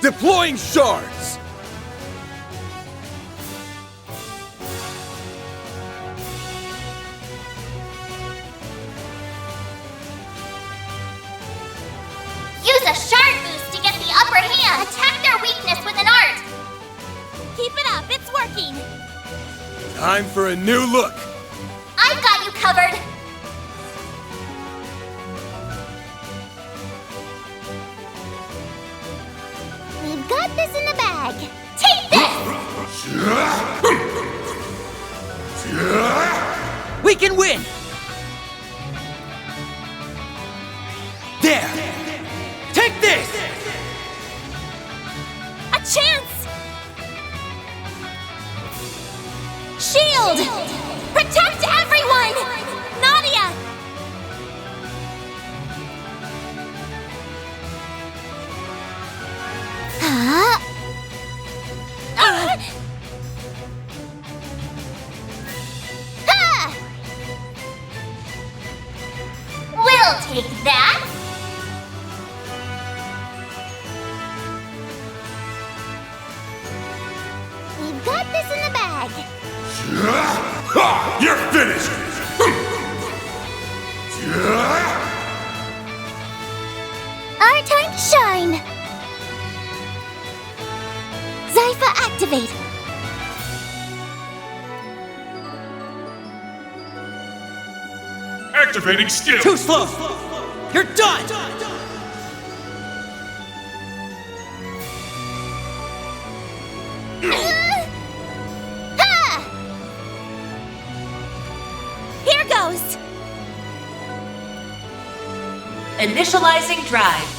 Deploying shards! Use a shard boost to get the upper hand! Attack their weakness with an art! Keep it up, it's working! Time for a new look! I've got you covered! We've got this in the bag! Take this! We can win! There! Take this! A chance! Shield! Protect everyone! Nadia! Huh? Ha! We'll take that! We've got this in the bag! You're finished! Our time to shine! Zypha activate! Activating skill! Too slow! You're done! Ha! Here goes! Initializing drive.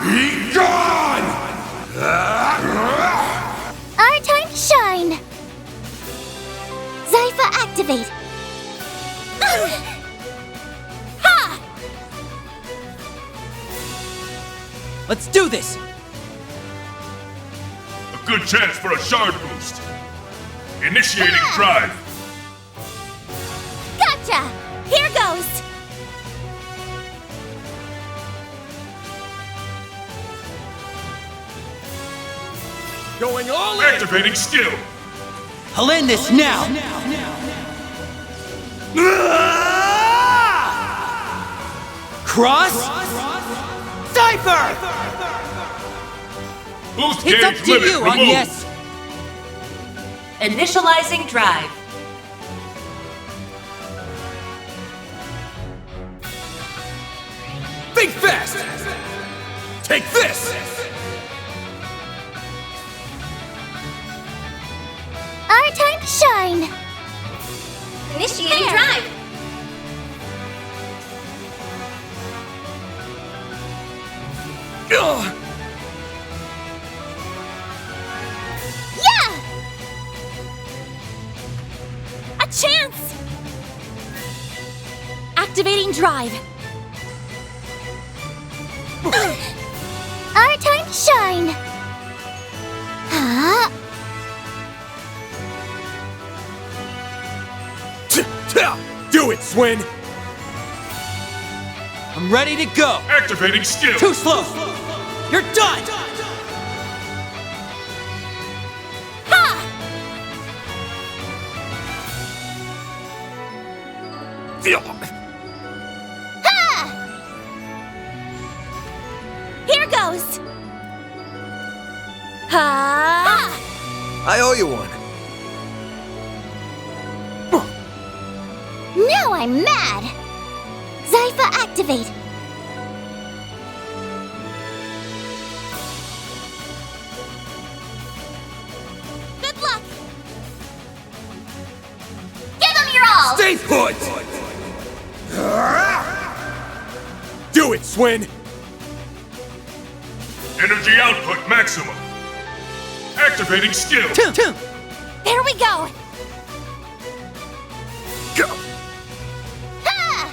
Be gone! Our time to shine! Zypha activate! Ha! Let's do this! A good chance for a shard boost. Initiating drive. Gotcha! Here goes! Going all in! Activating skill. I'll end this now! Cross! Cypher! Boost It's up gauge to limit you on removed. yes! Initializing drive. Think fast! Take this! Our time to shine! Initiating drive! Ugh. Yeah! A chance! Activating drive. Our time to shine! Huh? Do it, Swin! I'm ready to go! Activating skill. Too slow! You're done! Ha! Ha! Here goes! Ha! I owe you one. Now I'm mad! Zypha activate! Good luck! Give them your all! Stay put! Do it, Swin! Energy output maximum. Activating skill. There we go! Go! Ha!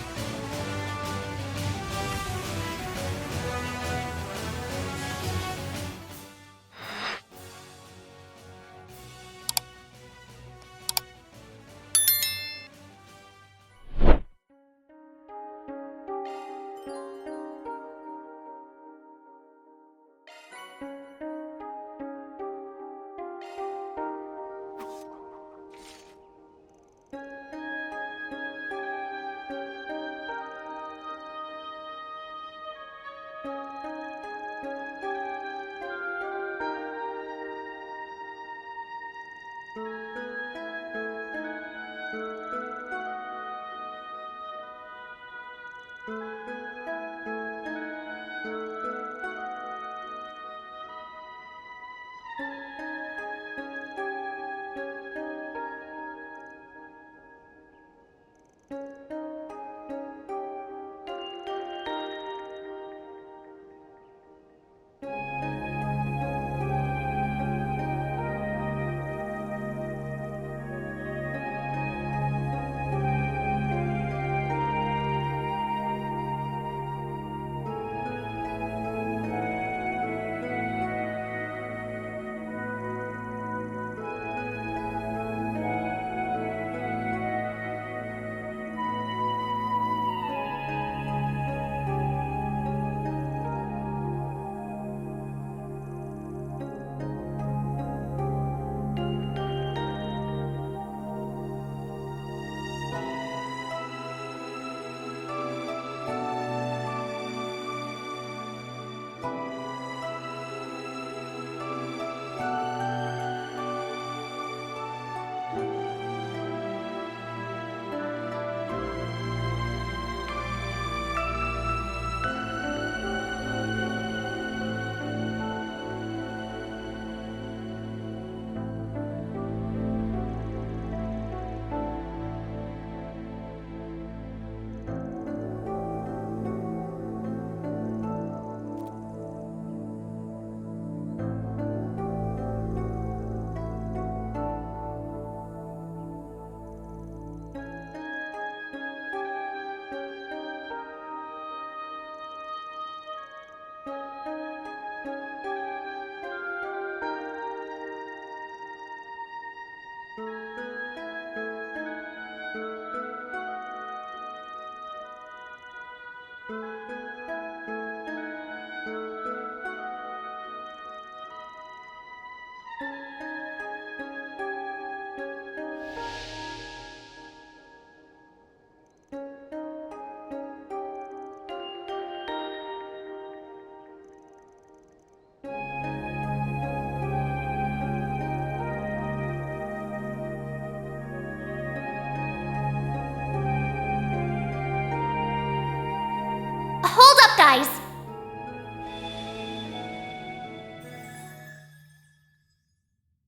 Hold up, guys!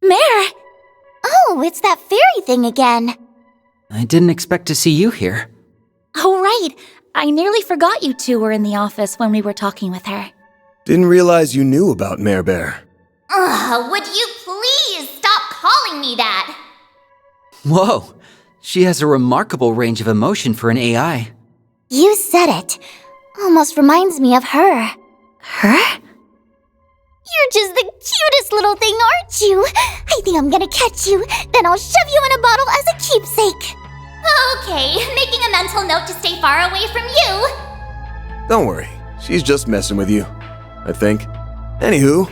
Mare! Oh, it's that fairy thing again. I didn't expect to see you here. Oh, right. I nearly forgot you two were in the office when we were talking with her. Didn't realize you knew about Mare Bear. Ugh, would you please stop calling me that? Whoa, she has a remarkable range of emotion for an AI. You said it. Almost reminds me of her. Her? You're just the cutest little thing, aren't you? I think I'm gonna catch you, then I'll shove you in a bottle as a keepsake. Okay, making a mental note to stay far away from you. Don't worry, she's just messing with you, I think. Anywho,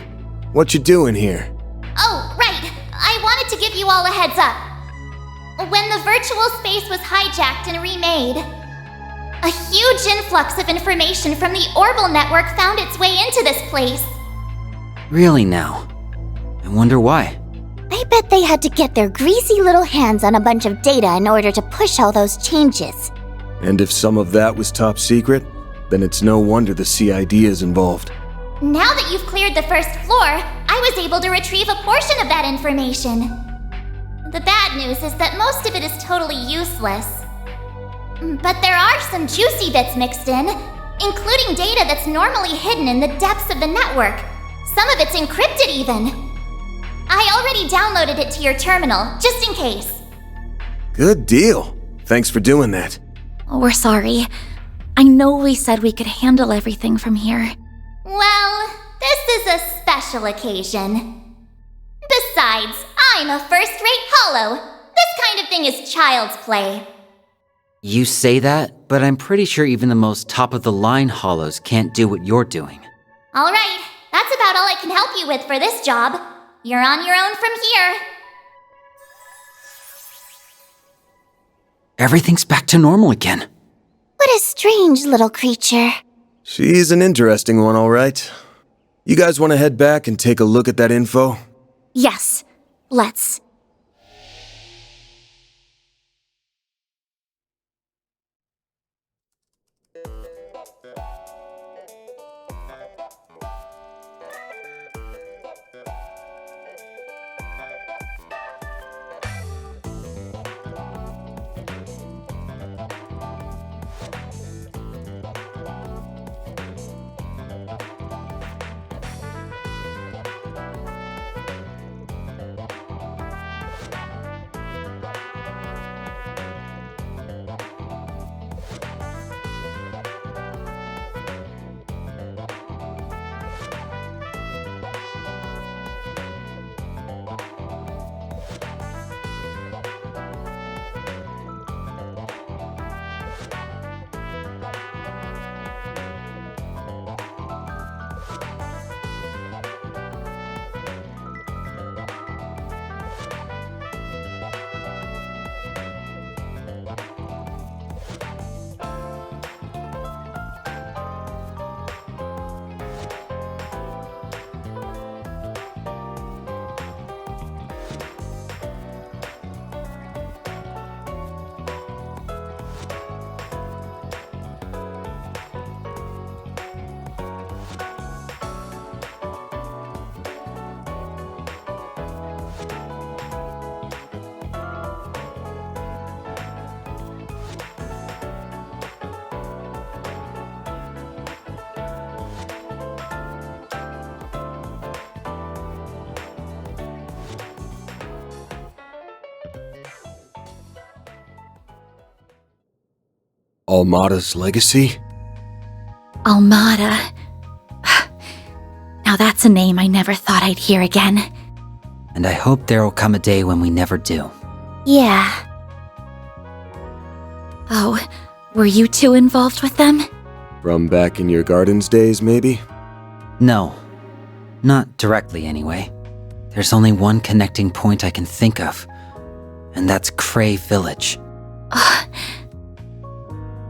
what you doing here? Oh, right. I wanted to give you all a heads up. When the virtual space was hijacked and remade, a huge influx of information from the Orbital network found its way into this place. Really now? I wonder why. I bet they had to get their greasy little hands on a bunch of data in order to push all those changes. And if some of that was top secret, then it's no wonder the CID is involved. Now that you've cleared the first floor, I was able to retrieve a portion of that information. The bad news is that most of it is totally useless. But there are some juicy bits mixed in, including data that's normally hidden in the depths of the network. Some of it's encrypted even. I already downloaded it to your terminal, just in case. Good deal. Thanks for doing that. Oh, we're sorry. I know we said we could handle everything from here. Well, this is a special occasion. Besides, I'm a first-rate holo. This kind of thing is child's play. You say that, but I'm pretty sure even the most top-of-the-line hollows can't do what you're doing. All right, that's about all I can help you with for this job. You're on your own from here. Everything's back to normal again. What a strange little creature. She's an interesting one, all right. You guys want to head back and take a look at that info? Yes, let's. Almada's legacy? Almada. Now that's a name I never thought I'd hear again. And I hope there will come a day when we never do. Yeah. Oh, were you two involved with them? From back in your gardens days, maybe? No. Not directly, anyway. There's only one connecting point I can think of. And that's Cray Village.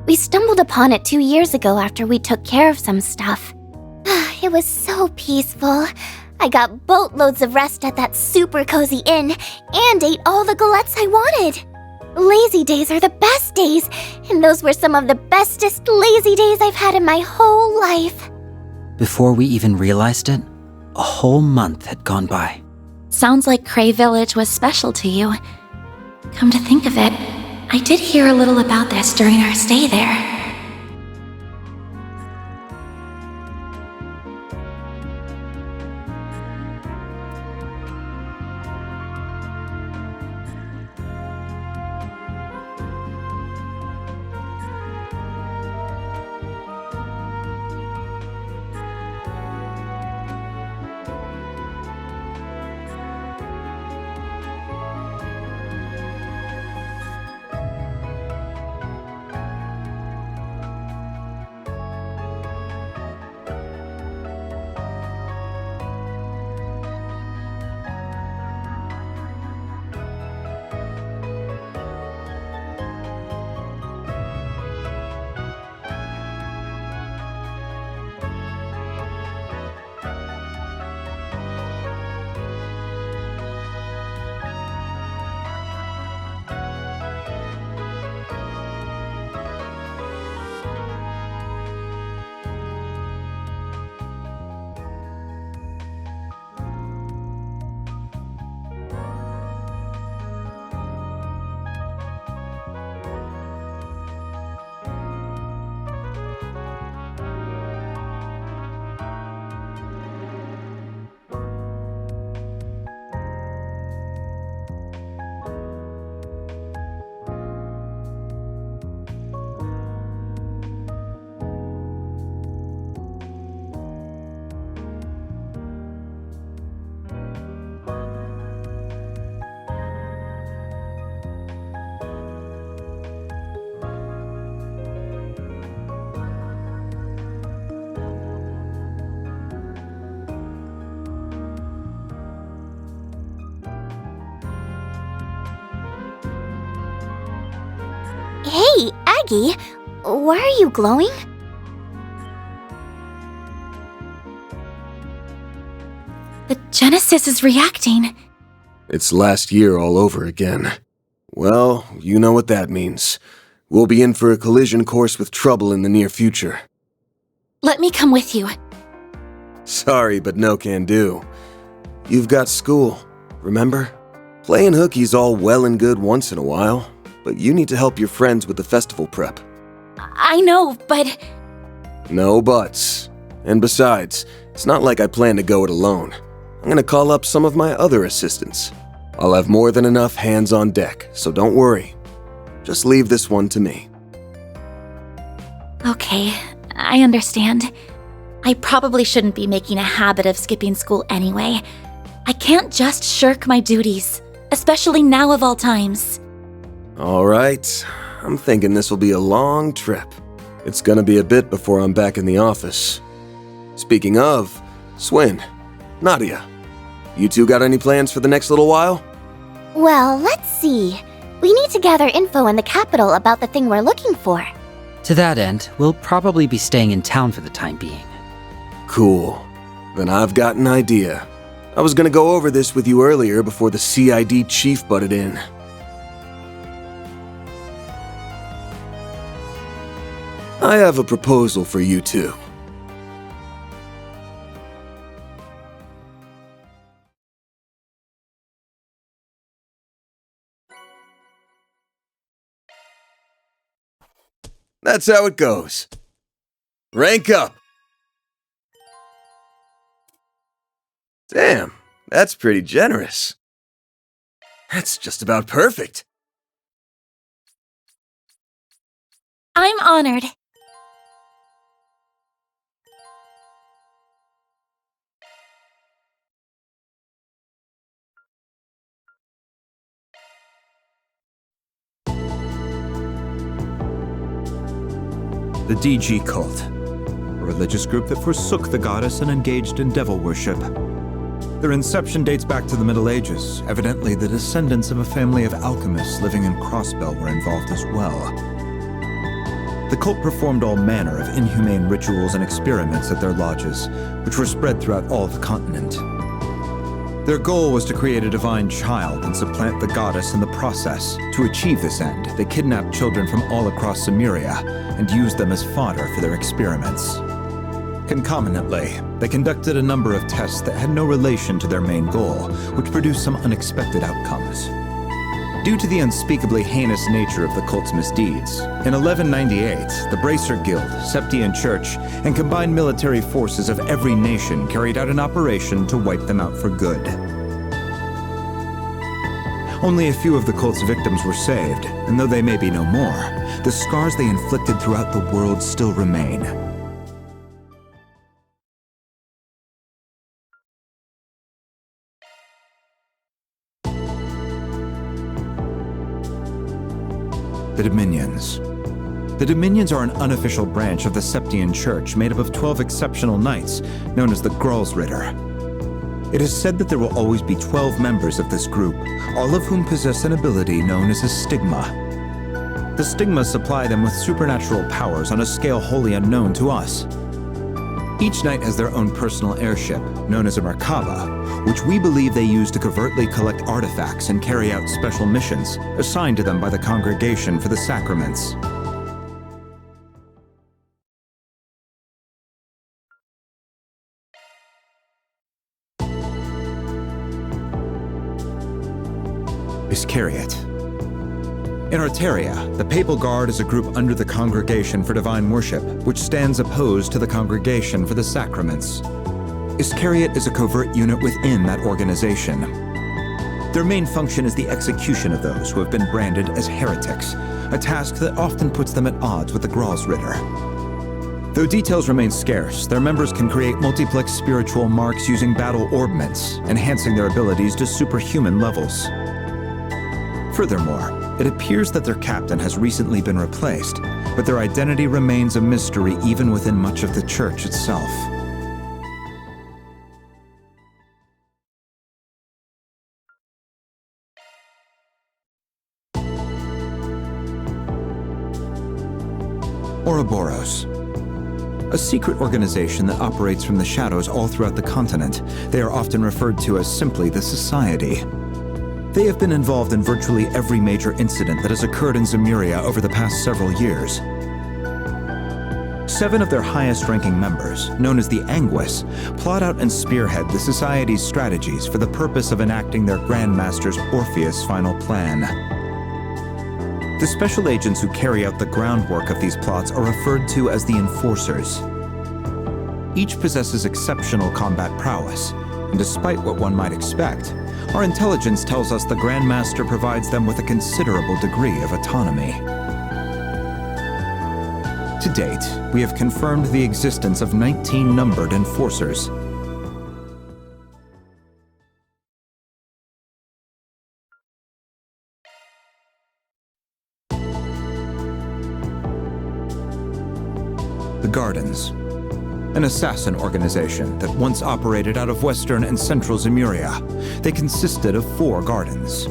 We stumbled upon it 2 years ago after we took care of some stuff. It was so peaceful. I got boatloads of rest at that super cozy inn and ate all the galettes I wanted. Lazy days are the best days, and those were some of the bestest lazy days I've had in my whole life. Before we even realized it, a whole month had gone by. Sounds like Cray Village was special to you. Come to think of it, I did hear a little about this during our stay there. Hey, Aggie, why are you glowing? The Genesis is reacting. It's last year all over again. Well, you know what that means. We'll be in for a collision course with trouble in the near future. Let me come with you. Sorry, but no can do. You've got school, remember? Playing hookie's all well and good once in a while, but you need to help your friends with the festival prep. I know, but... No buts. And besides, it's not like I plan to go it alone. I'm gonna call up some of my other assistants. I'll have more than enough hands on deck, so don't worry. Just leave this one to me. Okay, I understand. I probably shouldn't be making a habit of skipping school anyway. I can't just shirk my duties, especially now of all times. All right, I'm thinking this will be a long trip. It's gonna be a bit before I'm back in the office. Speaking of, Swin, Nadia, you two got any plans for the next little while? Well, let's see. We need to gather info in the capital about the thing we're looking for. To that end, we'll probably be staying in town for the time being. Cool. Then I've got an idea. I was gonna go over this with you earlier before the CID chief butted in. I have a proposal for you two. That's how it goes. Rank up. Damn, that's pretty generous. That's just about perfect. I'm honored. The DG cult, a religious group that forsook the goddess and engaged in devil worship. Their inception dates back to the Middle Ages. Evidently, the descendants of a family of alchemists living in Crossbell were involved as well. The cult performed all manner of inhumane rituals and experiments at their lodges, which were spread throughout all of the continent. Their goal was to create a divine child and supplant the goddess in the process. To achieve this end, they kidnapped children from all across Cimmeria and used them as fodder for their experiments. Concomitantly, they conducted a number of tests that had no relation to their main goal, which produced some unexpected outcomes. Due to the unspeakably heinous nature of the cult's misdeeds, in 1198, the Bracer Guild, Septian Church, and combined military forces of every nation carried out an operation to wipe them out for good. Only a few of the cult's victims were saved, and though they may be no more, the scars they inflicted throughout the world still remain. The Dominions. The Dominions are an unofficial branch of the Septian Church made up of 12 exceptional knights, known as the Gralsritter. It is said that there will always be 12 members of this group, all of whom possess an ability known as a stigma. The stigmas supply them with supernatural powers on a scale wholly unknown to us. Each knight has their own personal airship, known as a Merkaba, which we believe they use to covertly collect artifacts and carry out special missions assigned to them by the Congregation for the Sacraments. Iscariot. In Arteria, the Papal Guard is a group under the Congregation for Divine Worship, which stands opposed to the Congregation for the Sacraments. Iscariot is a covert unit within that organization. Their main function is the execution of those who have been branded as heretics, a task that often puts them at odds with the Gralsritter. Though details remain scarce, their members can create multiplex spiritual marks using battle orbments, enhancing their abilities to superhuman levels. Furthermore, it appears that their captain has recently been replaced, but their identity remains a mystery even within much of the church itself. Ouroboros. A secret organization that operates from the shadows all throughout the continent. They are often referred to as simply the Society. They have been involved in virtually every major incident that has occurred in Cimmeria over the past several years. 7 of their highest-ranking members, known as the Anguis, plot out and spearhead the Society's strategies for the purpose of enacting their Grand Master's Orpheus final plan. The special agents who carry out the groundwork of these plots are referred to as the Enforcers. Each possesses exceptional combat prowess, and despite what one might expect, our intelligence tells us the Grand Master provides them with a considerable degree of autonomy. To date, we have confirmed the existence of 19 numbered Enforcers. The Gardens, an assassin organization that once operated out of western and central Zemuria. They consisted of 4 gardens: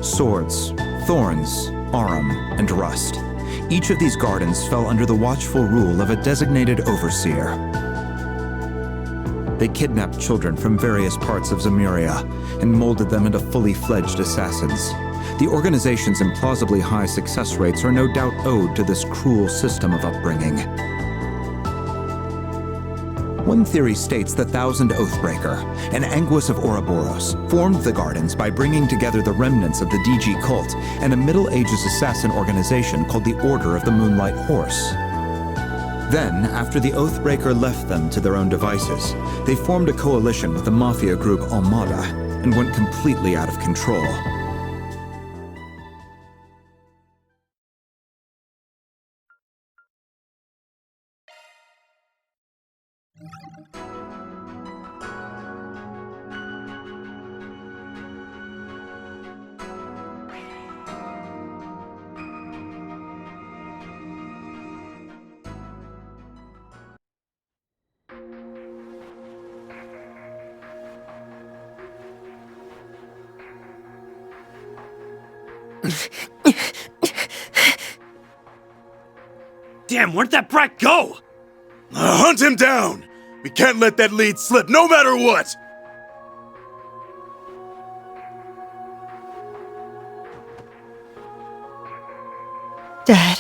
Swords, Thorns, Arum, and Rust. Each of these gardens fell under the watchful rule of a designated overseer. They kidnapped children from various parts of Zemuria and molded them into fully fledged assassins. The organization's implausibly high success rates are no doubt owed to this cruel system of upbringing. One theory states the Thousand Oathbreaker, an Anguis of Ouroboros, formed the Gardens by bringing together the remnants of the DG cult and a Middle Ages assassin organization called the Order of the Moonlight Horse. Then, after the Oathbreaker left them to their own devices, they formed a coalition with the mafia group Almada and went completely out of control. Damn, where'd that brat go? Hunt him down! We can't let that lead slip, no matter what! Dad.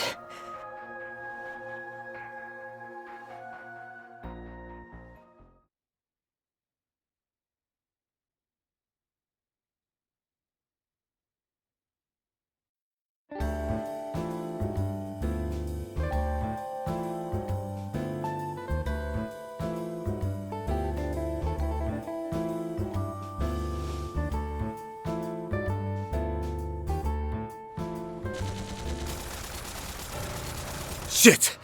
Shit!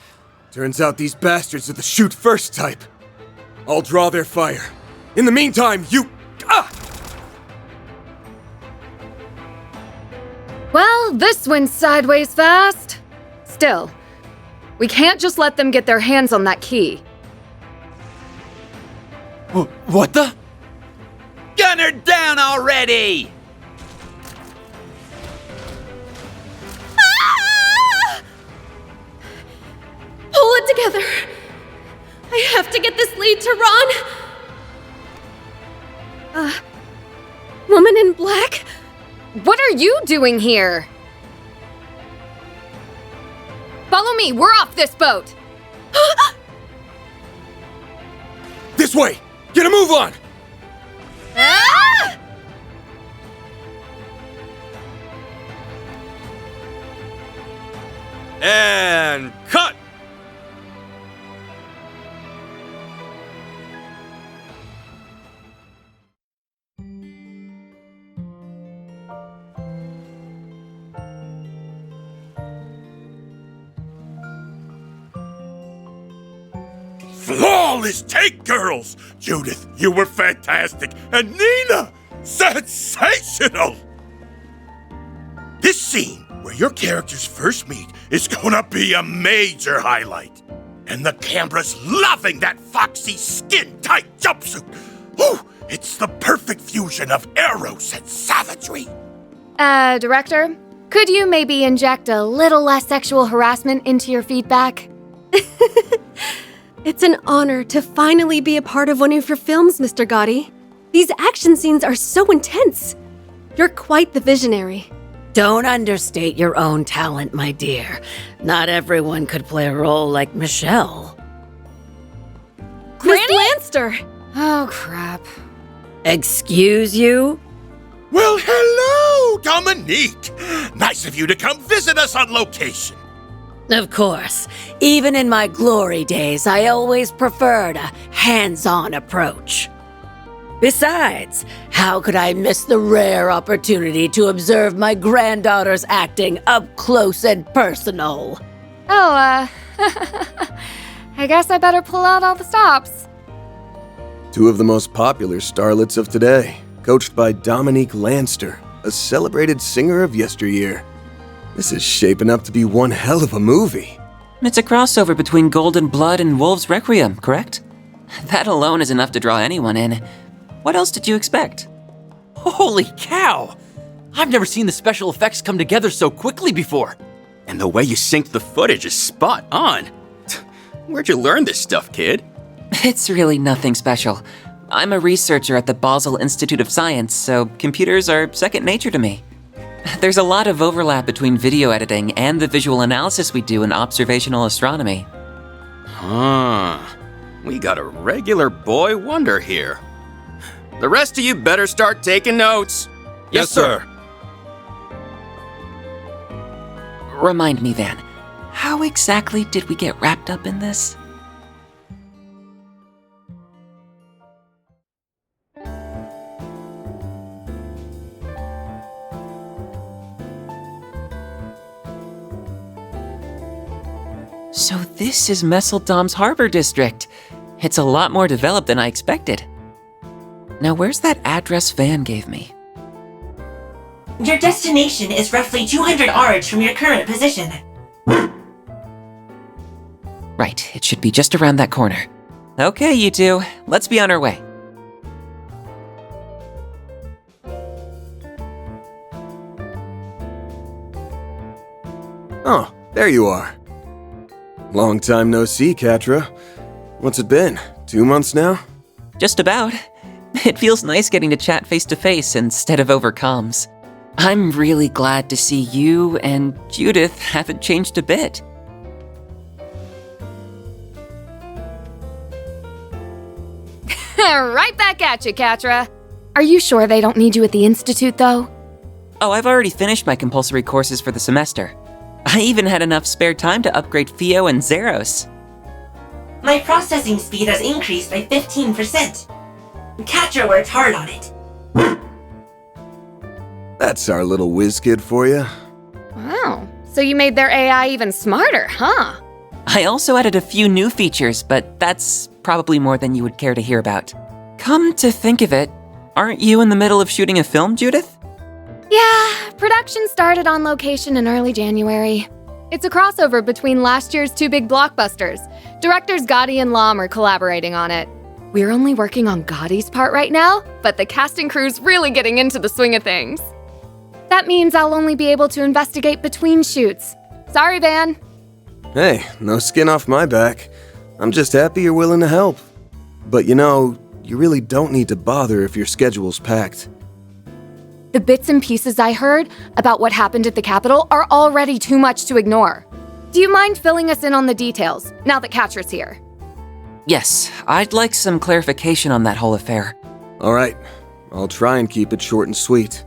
Turns out these bastards are the shoot-first type. I'll draw their fire. In the meantime, you... Well, this went sideways fast. Still, we can't just let them get their hands on that key. What the? Gun her down already! Pull it together. I have to get this lead to Ron. Woman in black? What are you doing here? Follow me, we're off this boat! This way! Get a move on! Ah! And cut! Flawless take, girls! Judith, you were fantastic, and Nina, sensational! This scene, where your characters first meet, is gonna be a major highlight. And the camera's loving that foxy, skin-tight jumpsuit. Whew, it's the perfect fusion of eros and savagery. Director, could you maybe inject a little less sexual harassment into your feedback? It's an honor to finally be a part of one of your films, Mr. Gotti. These action scenes are so intense. You're quite the visionary. Don't understate your own talent, my dear. Not everyone could play a role like Michelle. Miss Lanster! Oh, crap. Excuse you? Well, hello, Dominique. Nice of you to come visit us on location. Of course. Even in my glory days, I always preferred a hands-on approach. Besides, how could I miss the rare opportunity to observe my granddaughter's acting up close and personal? Oh, I guess I better pull out all the stops. Two of the most popular starlets of today, coached by Dominique Lanster, a celebrated singer of yesteryear. This is shaping up to be one hell of a movie. It's a crossover between Golden Blood and Wolves Requiem, correct? That alone is enough to draw anyone in. What else did you expect? Holy cow! I've never seen the special effects come together so quickly before. And the way you synced the footage is spot on. Where'd you learn this stuff, kid? It's really nothing special. I'm a researcher at the Basel Institute of Science, so computers are second nature to me. There's a lot of overlap between video editing and the visual analysis we do in observational astronomy. Huh. We got a regular boy wonder here. The rest of you better start taking notes. Yes, sir. Remind me, Van, how exactly did we get wrapped up in this? So this is Messeldam's harbor district. It's a lot more developed than I expected. Now where's that address Van gave me? Your destination is roughly 200 ards from your current position. Right, it should be just around that corner. Okay, you two, let's be on our way. Oh, there you are. Long time no see, Katra. What's it been? 2 months now? Just about. It feels nice getting to chat face to face instead of over comms. I'm really glad to see you and Judith haven't changed a bit. Right back at you, Katra. Are you sure they don't need you at the Institute, though? Oh, I've already finished my compulsory courses for the semester. I even had enough spare time to upgrade Theo and Zeros. My processing speed has increased by 15%. Katra worked hard on it. That's our little whiz kid for you. Wow, so you made their AI even smarter, huh? I also added a few new features, but that's probably more than you would care to hear about. Come to think of it, aren't you in the middle of shooting a film, Judith? Yeah, production started on location in early January. It's a crossover between last year's two big blockbusters. Directors Gotti and Lam are collaborating on it. We're only working on Gotti's part right now, but the casting crew's really getting into the swing of things. That means I'll only be able to investigate between shoots. Sorry, Van. Hey, no skin off my back. I'm just happy you're willing to help. But you know, you really don't need to bother if your schedule's packed. The bits and pieces I heard about what happened at the Capitol are already too much to ignore. Do you mind filling us in on the details, now that Katra's here? Yes, I'd like some clarification on that whole affair. All right, I'll try and keep it short and sweet.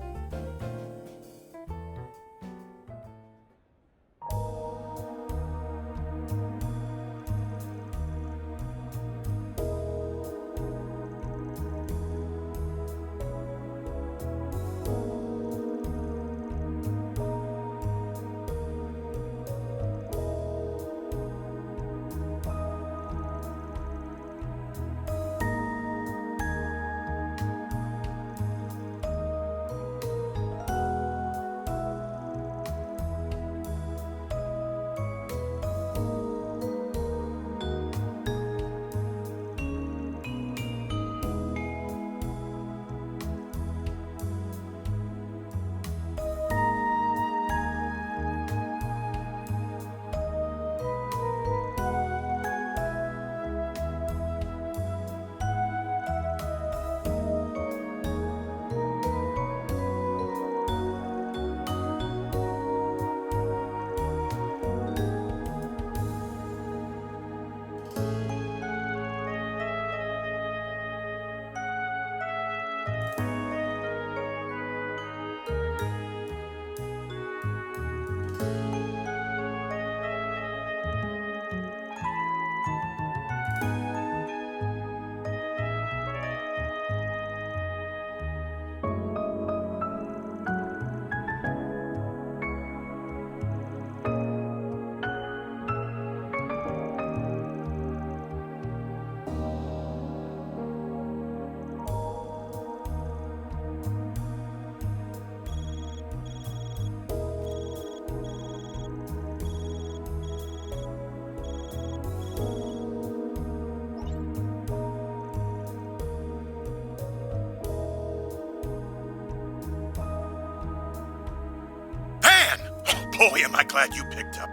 Boy, am I glad you picked up.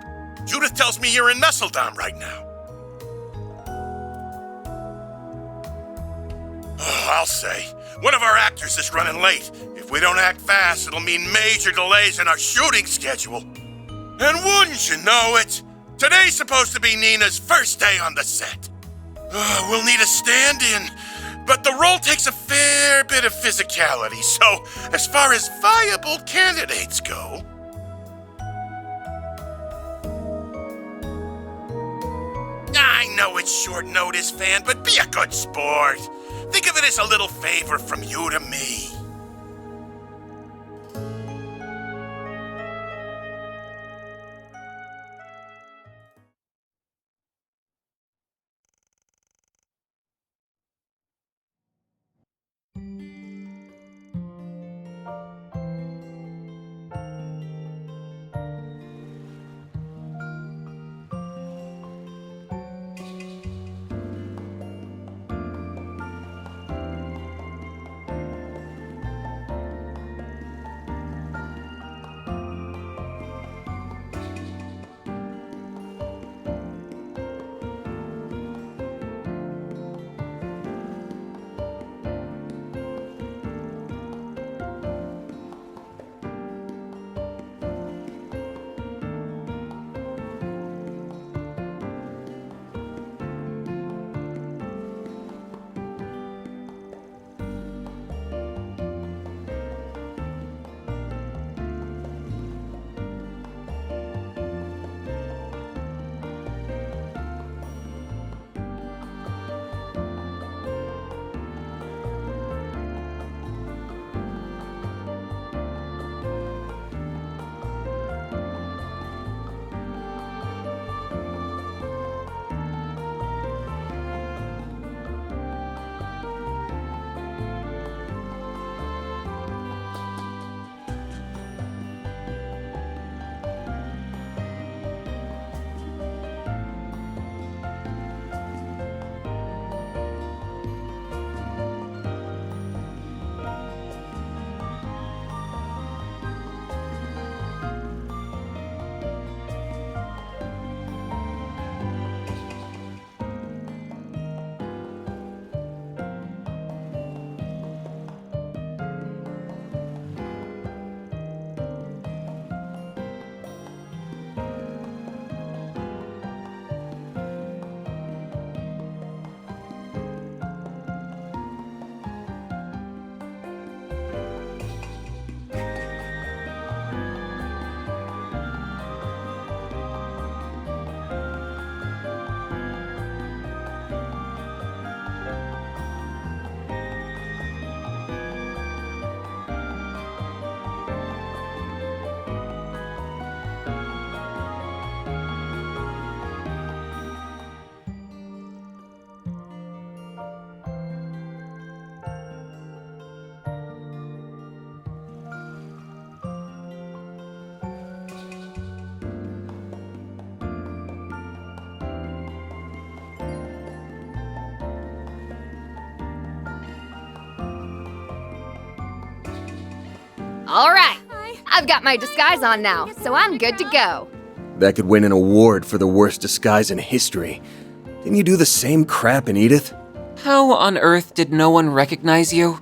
Judith tells me you're in Messeldam right now. Oh, I'll say, one of our actors is running late. If we don't act fast, it'll mean major delays in our shooting schedule. And wouldn't you know it, today's supposed to be Nina's first day on the set. We'll need a stand-in, but the role takes a fair bit of physicality, so as far as viable candidates go... I know it's short notice, fan, but be a good sport. Think of it as a little favor from you to me. All right, I've got my disguise on now, so I'm good to go. That could win an award for the worst disguise in history. Didn't you do the same crap in Edith? How on earth did no one recognize you?